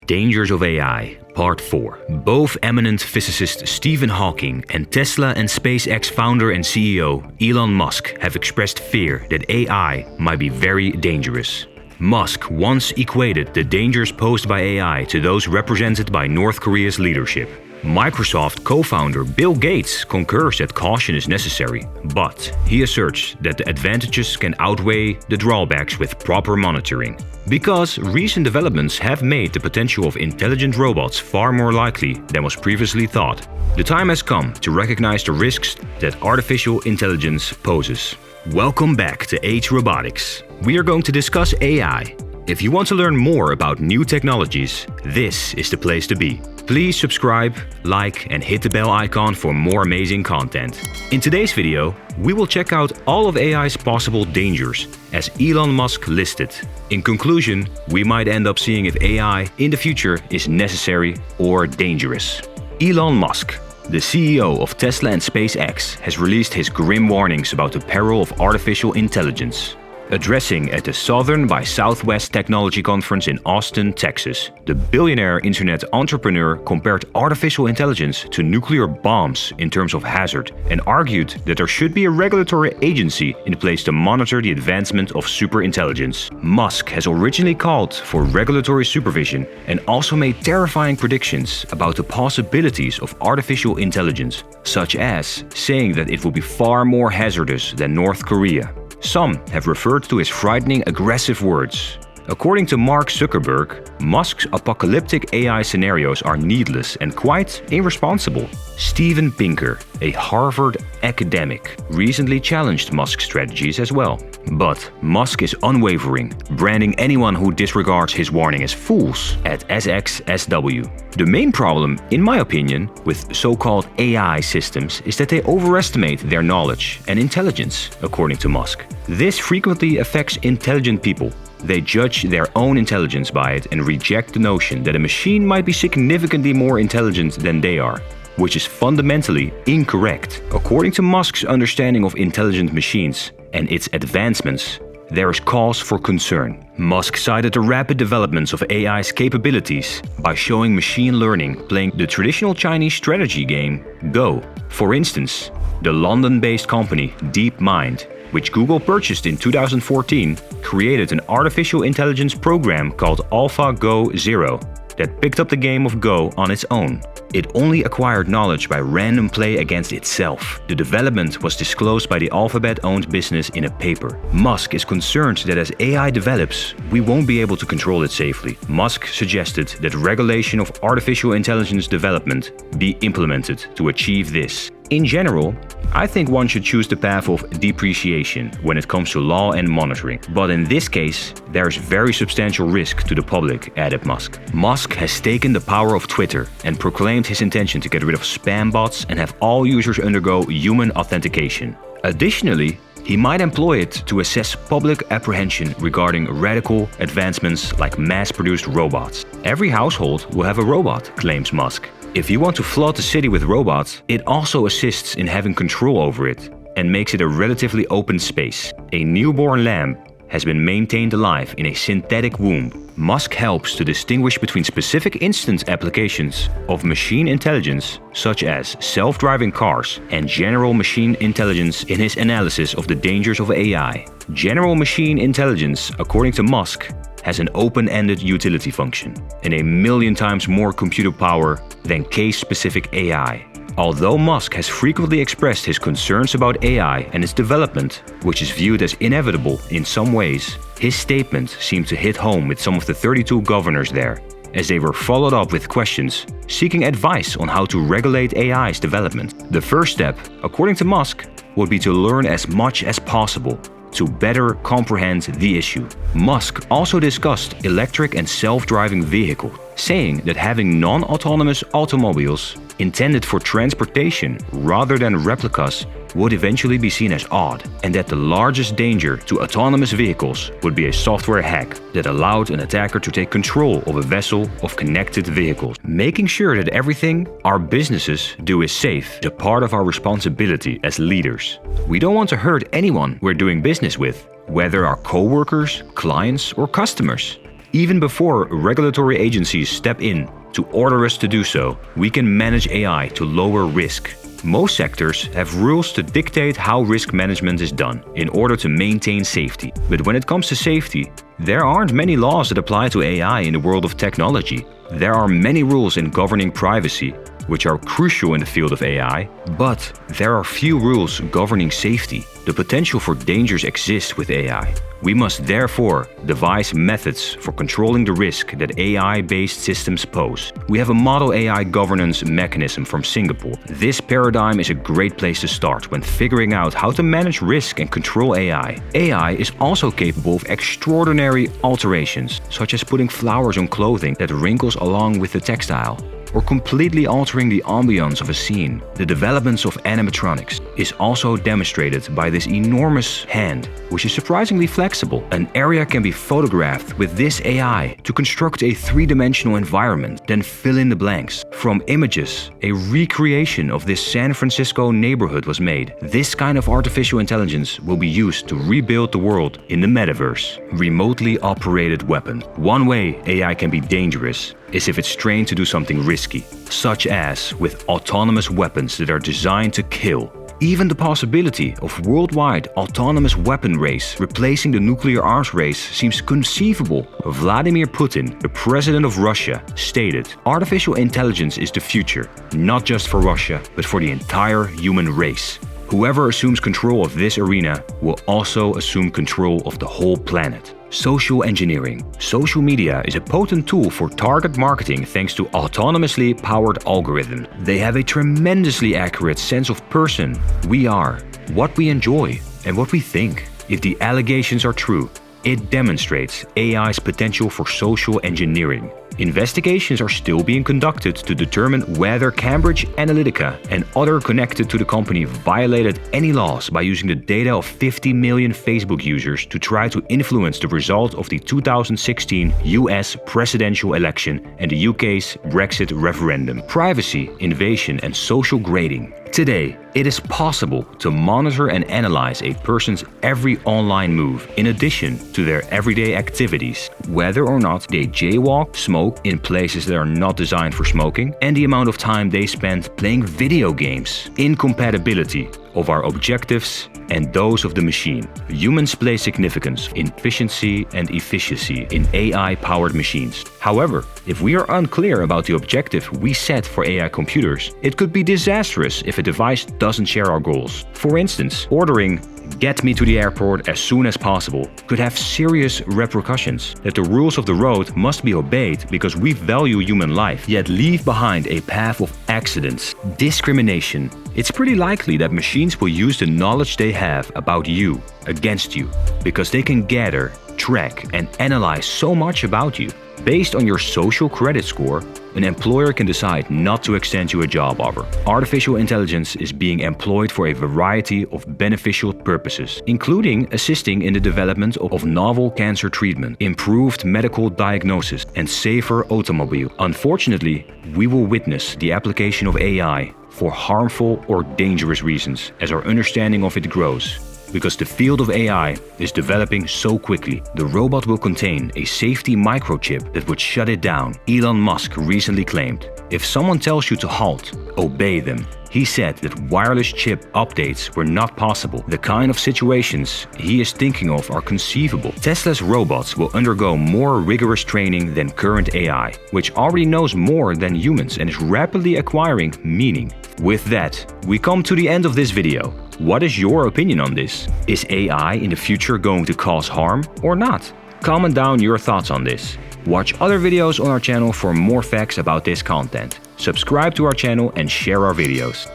Dangers of AI, Part 4. Both eminent physicist Stephen Hawking and Tesla and SpaceX founder and CEO Elon Musk have expressed fear that AI might be very dangerous. Musk once equated the dangers posed by AI to those represented by North Korea's leadership. Microsoft co-founder Bill Gates concurs that caution is necessary, but he asserts that the advantages can outweigh the drawbacks with proper monitoring. Because recent developments have made the potential of intelligent robots far more likely than was previously thought, the time has come to recognize the risks that artificial intelligence poses. Welcome back to Age Robotics. We are going to discuss AI. If you want to learn more about new technologies, this is the place to be. Please subscribe, like, and hit the bell icon for more amazing content. In today's video, we will check out all of AI's possible dangers, as Elon Musk listed. In conclusion, we might end up seeing if AI in the future is necessary or dangerous. Elon Musk, the CEO of Tesla and SpaceX, has released his grim warnings about the peril of artificial intelligence. Addressing at the Southern by Southwest Technology Conference in Austin, Texas, the billionaire internet entrepreneur compared artificial intelligence to nuclear bombs in terms of hazard and argued that there should be a regulatory agency in place to monitor the advancement of superintelligence. Musk has originally called for regulatory supervision and also made terrifying predictions about the possibilities of artificial intelligence, such as saying that it will be far more hazardous than North Korea. Some have referred to his frightening, aggressive words. According to Mark Zuckerberg, Musk's apocalyptic AI scenarios are needless and quite irresponsible. Steven Pinker, a Harvard academic, recently challenged Musk's strategies as well. But Musk is unwavering, branding anyone who disregards his warning as fools at SXSW. The main problem, in my opinion, with so-called AI systems is that they overestimate their knowledge and intelligence, according to Musk. This frequently affects intelligent people. They judge their own intelligence by it and reject the notion that a machine might be significantly more intelligent than they are, which is fundamentally incorrect. According to Musk's understanding of intelligent machines and its advancements, there is cause for concern. Musk cited the rapid developments of AI's capabilities by showing machine learning playing the traditional Chinese strategy game Go. For instance, the London-based company DeepMind, which Google purchased in 2014, created an artificial intelligence program called AlphaGo Zero that picked up the game of Go on its own. It only acquired knowledge by random play against itself. The development was disclosed by the Alphabet-owned business in a paper. Musk is concerned that as AI develops, we won't be able to control it safely. Musk suggested that regulation of artificial intelligence development be implemented to achieve this. In general, I think one should choose the path of depreciation when it comes to law and monitoring. But in this case, there is very substantial risk to the public, added Musk. Musk has taken the power of Twitter and proclaimed his intention to get rid of spam bots and have all users undergo human authentication. Additionally, he might employ it to assess public apprehension regarding radical advancements like mass-produced robots. Every household will have a robot, claims Musk. If you want to flood the city with robots, it also assists in having control over it and makes it a relatively open space. A newborn lamb has been maintained alive in a synthetic womb. Musk helps to distinguish between specific instance applications of machine intelligence, such as self-driving cars, and general machine intelligence in his analysis of the dangers of AI. General machine intelligence, according to Musk, has an open-ended utility function and 1,000,000 times more computer power than case-specific AI. Although Musk has frequently expressed his concerns about AI and its development, which is viewed as inevitable in some ways, his statement seemed to hit home with some of the 32 governors there, as they were followed up with questions seeking advice on how to regulate AI's development. The first step, according to Musk, would be to learn as much as possible to better comprehend the issue. Musk also discussed electric and self-driving vehicles, saying that having non-autonomous automobiles intended for transportation rather than replicas would eventually be seen as odd, and that the largest danger to autonomous vehicles would be a software hack that allowed an attacker to take control of a vessel of connected vehicles. Making sure that everything our businesses do is safe is a part of our responsibility as leaders. We don't want to hurt anyone we're doing business with, whether our co-workers, clients, or customers. Even before regulatory agencies step in to order us to do so, we can manage AI to lower risk. Most sectors have rules to dictate how risk management is done in order to maintain safety. But when it comes to safety, there aren't many laws that apply to AI in the world of technology. There are many rules in governing privacy, which are crucial in the field of AI, but there are few rules governing safety. The potential for dangers exists with AI. We must therefore devise methods for controlling the risk that AI-based systems pose. We have a model AI governance mechanism from Singapore. This paradigm is a great place to start when figuring out how to manage risk and control AI. AI is also capable of extraordinary alterations, such as putting flowers on clothing that wrinkles along with the textile, or completely altering the ambience of a scene. The developments of animatronics is also demonstrated by this enormous hand, which is surprisingly flexible. An area can be photographed with this AI to construct a three-dimensional environment, then fill in the blanks. From images, a recreation of this San Francisco neighborhood was made. This kind of artificial intelligence will be used to rebuild the world in the metaverse. Remotely operated weapon. One way AI can be dangerous is if it's trained to do something risky, such as with autonomous weapons that are designed to kill. Even the possibility of worldwide autonomous weapon race replacing the nuclear arms race seems conceivable. Vladimir Putin, the president of Russia, stated, "Artificial intelligence is the future, not just for Russia, but for the entire human race. Whoever assumes control of this arena will also assume control of the whole planet." Social engineering. Social media is a potent tool for target marketing thanks to autonomously powered algorithms. They have a tremendously accurate sense of person we are, what we enjoy, and what we think. If the allegations are true, it demonstrates AI's potential for social engineering. Investigations are still being conducted to determine whether Cambridge Analytica and others connected to the company violated any laws by using the data of 50 million Facebook users to try to influence the result of the 2016 US presidential election and the UK's Brexit referendum. Privacy, innovation, and social grading. Today, it is possible to monitor and analyze a person's every online move in addition to their everyday activities, whether or not they jaywalk, smoke in places that are not designed for smoking, and the amount of time they spend playing video games. Incompatibility of our objectives and those of the machine. Humans place significance in efficiency and efficacy in AI-powered machines. However, if we are unclear about the objective we set for AI computers, it could be disastrous if a device doesn't share our goals. For instance, ordering "get me to the airport as soon as possible" could have serious repercussions. That the rules of the road must be obeyed because we value human life, yet leave behind a path of accidents. Discrimination. It's pretty likely that machines will use the knowledge they have about you against you, because they can gather, track, and analyze so much about you. Based on your social credit score, an employer can decide not to extend you a job offer. Artificial intelligence is being employed for a variety of beneficial purposes, including assisting in the development of novel cancer treatment, improved medical diagnosis, and safer automobile. Unfortunately, we will witness the application of AI for harmful or dangerous reasons as our understanding of it grows. Because the field of AI is developing so quickly, the robot will contain a safety microchip that would shut it down. Elon Musk recently claimed, "If someone tells you to halt, obey them." He said that wireless chip updates were not possible. The kind of situations he is thinking of are conceivable. Tesla's robots will undergo more rigorous training than current AI, which already knows more than humans and is rapidly acquiring meaning. With that, we come to the end of this video. What is your opinion on this? Is AI in the future going to cause harm or not? Comment down your thoughts on this. Watch other videos on our channel for more facts about this content. Subscribe to our channel and share our videos.